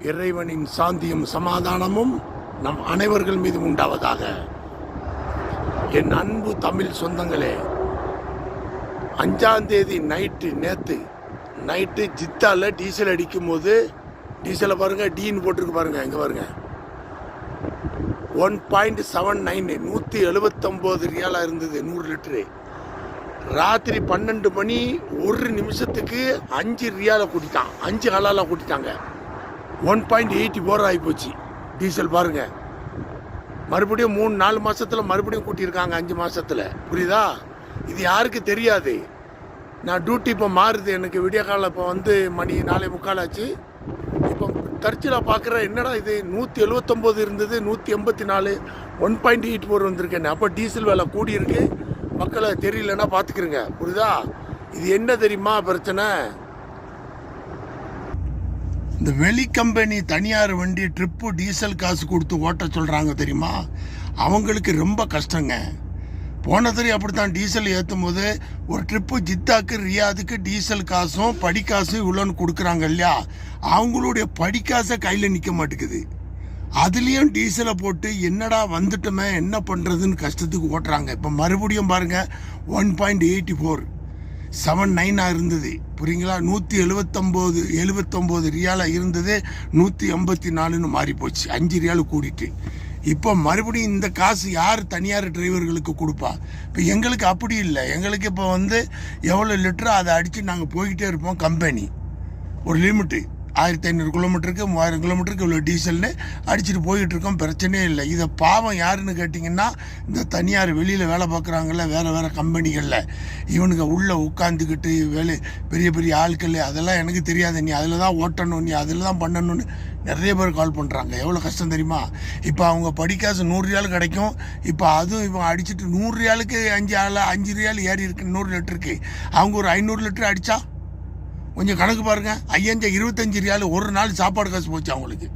இறைவனின் சாந்தியும் சமாதானமும் நம் அனைவர்கள் மீது உண்டாவதாக. என் அன்பு தமிழ் சொந்தங்களே, 5ஆம் தேதி நேற்று நைட்டு ஜித்தால டீசல் அடிக்கும் போது, டீசலை பாருங்க, டீன்னு போட்டிருக்கு பாருங்க, இங்க பாருங்க, 1.79 179 ரியாலா இருந்தது 100 லிட்டரு. ராத்திரி 12 மணி 1 நிமிஷத்துக்கு 5 ரியாலை கூட்டிட்டான், 5 ஹலாலா கூட்டிட்டாங்க. 1.84 ஆகிப்போச்சு டீசல் பாருங்க. மறுபடியும் 3-4 மாசத்துல மறுபடியும் கூட்டியிருக்காங்க, 5 மாசத்துல. புரியுதா? இது யாருக்கு தெரியாது. நான் டியூட்டி இப்போ மாறுது எனக்கு, விடிய காலம் இப்போ வந்து மணி 4:45 ஆச்சு. இப்போ தற்செயலாக பார்க்குறேன், என்னடா இது 179 இருந்தது 184, 1.84 வந்திருக்கேன். அப்போ டீசல் விலை கூடியிருக்கு. மக்களை தெரியலன்னா பார்த்துக்கிறங்க. புரியுதா? இது என்ன தெரியுமா பிரச்சனை? இந்த வெளி கம்பெனி தனியார் வண்டி ட்ரிப்பு டீசல் காசு கொடுத்து ஓட்ட சொல்கிறாங்க தெரியுமா, அவங்களுக்கு ரொம்ப கஷ்டங்க. போன தடவை அப்படித்தான் டீசல் ஏற்றும் போது ஒரு ட்ரிப்பு ஜித்தாக்கு ரியாதுக்கு டீசல் காசும் படிக்காசும் இவ்வளோன்னு கொடுக்குறாங்க இல்லையா, அவங்களுடைய படிக்காசை கையில் நிற்க மாட்டேங்குது. அதுலேயும் டீசலை போட்டு என்னடா வந்துட்டோமே என்ன பண்ணுறதுன்னு கஷ்டத்துக்கு ஓட்டுறாங்க. இப்போ மறுபடியும் பாருங்கள், 1.84 79 இருந்தது. புரியுங்களா? 179 ரியாலா இருந்தது 184ன்னு மாறி போச்சு. 5 ரியாலு கூடிட்டு இப்போ மறுபடியும் இந்த காசு யார் தனியார் டிரைவர்களுக்கு கொடுப்பா? இப்போ எங்களுக்கு அப்படி இல்லை. எங்களுக்கு இப்போ வந்து எவ்வளோ லிட்டரோ அதை அடித்து நாங்கள் போய்கிட்டே இருப்போம். கம்பெனி ஒரு லிமிட்டு 1500 கிலோமீட்டருக்கு 3000 கிலோமீட்டருக்கு இவ்வளோ டீசல்னு அடிச்சுட்டு போய்கிட்டு இருக்கோம். பிரச்சனையே இல்லை. இதை பாவம் யாருன்னு கேட்டிங்கன்னா, இந்த தனியார் வெளியில் வேலை பார்க்குறாங்கல்ல, வேறு கம்பெனிகளில், இவனுங்க உள்ளே உட்காந்துக்கிட்டு பெரிய பெரிய ஆட்கள், அதெல்லாம் எனக்கு தெரியாது, நீ அதில் தான் ஓட்டணும், நீ அதில் தான் பண்ணணும்னு நிறைய பேர் கால் பண்ணுறாங்க. எவ்வளோ கஷ்டம் தெரியுமா? இப்போ அவங்க படிக்காசு 100 ரியால் கிடைக்கும். இப்போ அதுவும் இவங்க அடிச்சுட்டு 100 ரியாலுக்கு 5 ரியால் ஏறி இருக்கு 100 லிட்டருக்கு. அவங்க ஒரு 500 லிட்டர் அடித்தா கொஞ்சம் கணக்கு பாருங்க, 25 ரியாலு ஒரு நாள் சாப்பாடு காசு போச்சு அவங்களுக்கு.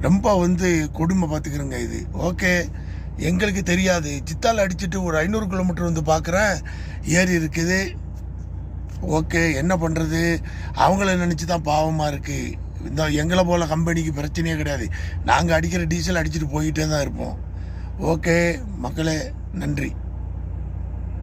ரொம்ப வந்து கொடுமை பார்த்துக்கிறேங்க இது. ஓகே, எங்களுக்கு தெரியாது. ஜித்தால் அடிச்சுட்டு ஒரு 500 கிலோமீட்டர் வந்து பார்க்குறேன் ஏறி இருக்குது. ஓகே, என்ன பண்ணுறது? அவங்கள நினச்சி தான் பாவமாக இருக்குது. இந்த எங்களை போல் கம்பெனிக்கு பிரச்சனையே கிடையாது. நாங்கள் அடிக்கிற டீசல் அடிச்சுட்டு போயிட்டே தான் இருப்போம். ஓகே மக்களே, நன்றி.